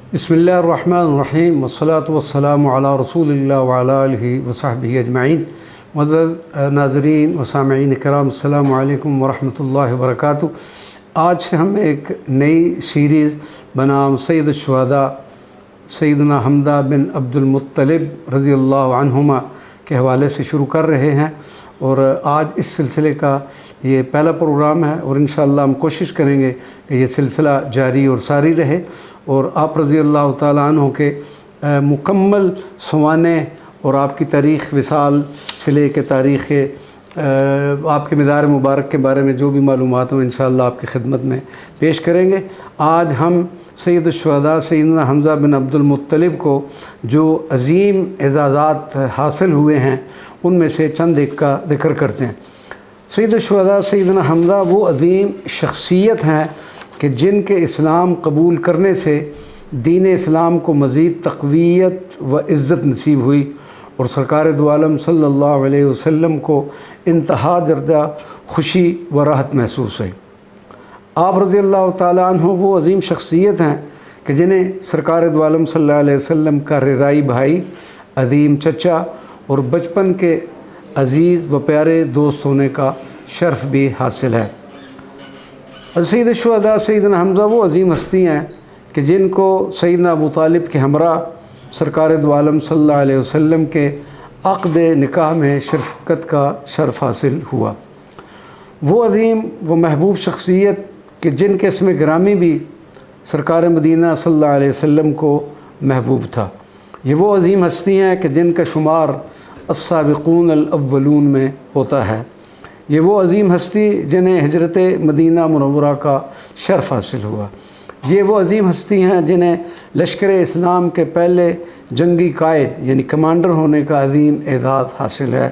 बिस्मिल्लाहिर्रहमानिर्रहीम वस्सलातु वस्सलामु अला रसूलिल्लाह व अला आलिहि व सहबिहि अजमईन। मुअज़्ज़ज़ नाज़रीन व सामिईन किराम, अस्सलामु अलैकुम व रहमतुल्लाहि व बरकातुहू। आज से हम एक नई सीरीज़ बनाम सैयद शुहदा सैयदना हमज़ा बिन अब्दुल मुत्तलिब रज़ियल्लाहु अन्हुमा के हवाले से शुरू कर रहे हैं और आज इस सिलसिले का ये पहला प्रोग्राम है और इंशाअल्लाह हम कोशिश करेंगे कि ये सिलसिला जारी और सारी रहे और आप रज़ियल्लाहु ताला अन्हु के मुकम्मल सवाने और आपकी तारीख़ विसाल से लेकर तारीख़ आपके मज़ार मुबारक के बारे में जो भी मालूमात हो इंशाअल्लाह आपकी खिदमत में पेश करेंगे। आज हम सैयद शुहदा सैयदना हमज़ा बिन अब्दुल मुत्तलिब को जो अज़ीम एज़ाज़ात हासिल हुए हैं उनमें से चंद एक का ज़िक्र करते हैं। सैयद शुहदा सैयदना हमज़ा वो अज़ीम शख्सियत हैं कि जिनके इस्लाम कबूल करने से दीन इस्लाम को मज़ीद तक़वियत व इज़्ज़त नसीब हुई और सरकार दो आलम सल्लल्लाहु अलैहि वसल्लम को इंतहा दर्जा खुशी व राहत महसूस हुई। आप रज़ियल्लाहु ताला अन्हु वो अज़ीम शख्सियत हैं कि जिन्हें सरकार दो आलम सल्लल्लाहु अलैहि वसल्लम का रिज़ाई भाई, अज़ीम चचा और बचपन के अज़ीज़ व प्यारे दोस्त होने का शर्फ़ भी हासिल है। सैयद शुहदा सैयदना हमज़ा वो अज़ीम हस्ती हैं कि जिनको सैयदना अबू तालिब के हमरा सरकार दो आलम सल्लल्लाहु अलैहि वसल्लम के अक़्द निकाह में शिरकत का शर्फ़ हासिल हुआ। वो अज़ीम व महबूब शख्सियत कि जिनके इसमें ग्रामी भी सरकार मदीना सल्लल्लाहु अलैहि वसल्लम को महबूब था। ये वो अज़ीम हस्ती हैं कि जिनका शुमार अस्साबिक़ून अल-अव्वलून में होता है। ये वो अज़ीम हस्ती जिन्हें हिजरत मदीना मुनव्वरा का शर्फ़ हासिल हुआ। ये वो अज़ीम हस्ती हैं जिन्हें लश्कर इस्लाम के पहले जंगी कायद यानी कमांडर होने का अज़ीम एज़ाज़ हासिल है।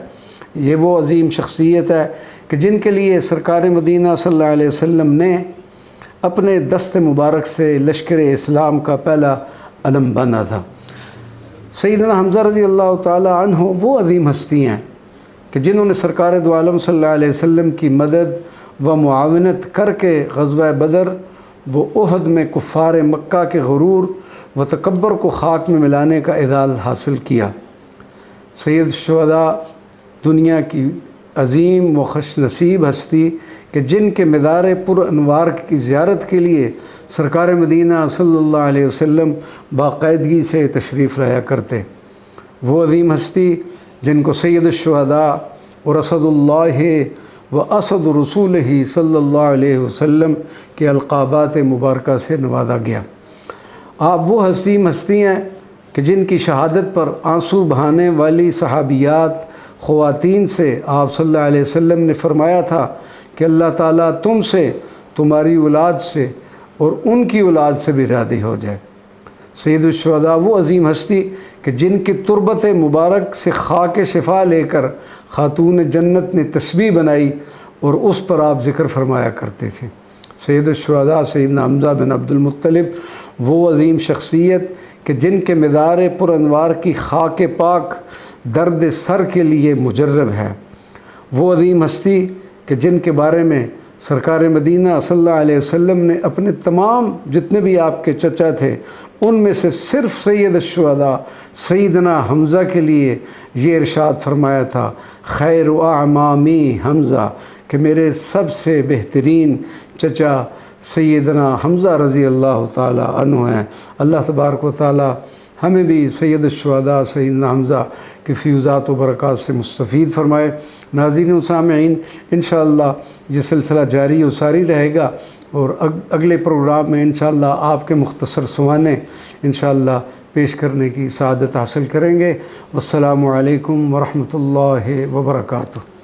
ये वो अज़ीम शख्सियत है कि जिनके लिए सरकार मदीना सल्लल्लाहु अलैहि वसल्लम ने अपने दस्त मुबारक से लश्कर इस्लाम का पहला अलम बांधा था। सैयदना हमज़ा रज़ियल्लाहु ताला अन्हु वो अज़ीम हस्ती हैं कि जिन्होंने सरकार दो आलम सल्लल्लाहु अलैहि वसल्लम की मदद व मुआवनत करके ग़ज़वा बदर व उहद में कुफ़ार मक्का के गुरूर व तकब्बर को ख़ाक में मिलाने का एज़ाज़ हासिल किया। सैयद शुहदा दुनिया की अज़ीम व खुश नसीब हस्ती कि जिनके मज़ार पुर अनवार की ज़ियारत के लिए सरकार मदीना सल्लल्लाहु अलैहि वसल्लम बाकायदगी से तशरीफ़ लाया करते। वो अज़ीम हस्ती जिनको सैयद शुहदा और असदुल्लाह व असद रसूल ही सल्लल्लाहु अलैहि वसल्लम के अलक़ाबात मुबारका से नवाजा गया। आप वो हस्ती हैं कि जिनकी शहादत पर आंसू बहाने वाली सहाबियात ख़वातीन से आप सल्लल्लाहु अलैहि वसल्लम ने फ़रमाया था कि अल्लाह ताला तुमसे, तुम्हारी औलाद से और उनकी औलाद से भी राज़ी हो जाए। सैयद शुहदा वो अज़ीम हस्ती कि जिनकी तुरबत मुबारक से खाक शिफा लेकर खातून जन्नत ने तस्बीह बनाई और उस पर आप ज़िक्र फरमाया करते थे। सैयद शुहदा सैयदना हमज़ा बिन अब्दुल मुत्तलिब वो अज़ीम शख्सियत कि जिनके मज़ार पुर अनवार की खाक पाक दर्द सर के लिए मुजर्रब है। वो अज़ीम हस्ती कि जिनके बारे में सरकार मदीना सल्लल्लाहु अलैहि वसल्लम ने अपने तमाम जितने भी आपके चचा थे उनमें से सिर्फ़ सैयद शुहदा सैयदना हमज़ा के लिए ये इरशाद फरमाया था, खैर आमामी हमज़ा, कि मेरे सबसे बेहतरीन चचा सैयदना हमज़ा रज़ियल्लाहु ताला अन्हु हैं। अल्लाह तबारक व ताला हमें भी सैयद शुहदा सैयदना हमज़ा की फ़्यूज़ात व बरक़ात से मुस्तफ़ीद फ़रमाए। नाज़रीन व सामिईन, इंशाअल्लाह ये सिलसिला जारी और सारी रहेगा और अगले प्रोग्राम में इंशाअल्लाह आपके मुख्तसर सवाने इंशाअल्लाह पेश करने की सआदत हासिल करेंगे। वस्सलामु अलैकुम व रहमतुल्लाहि व बरकातुहू।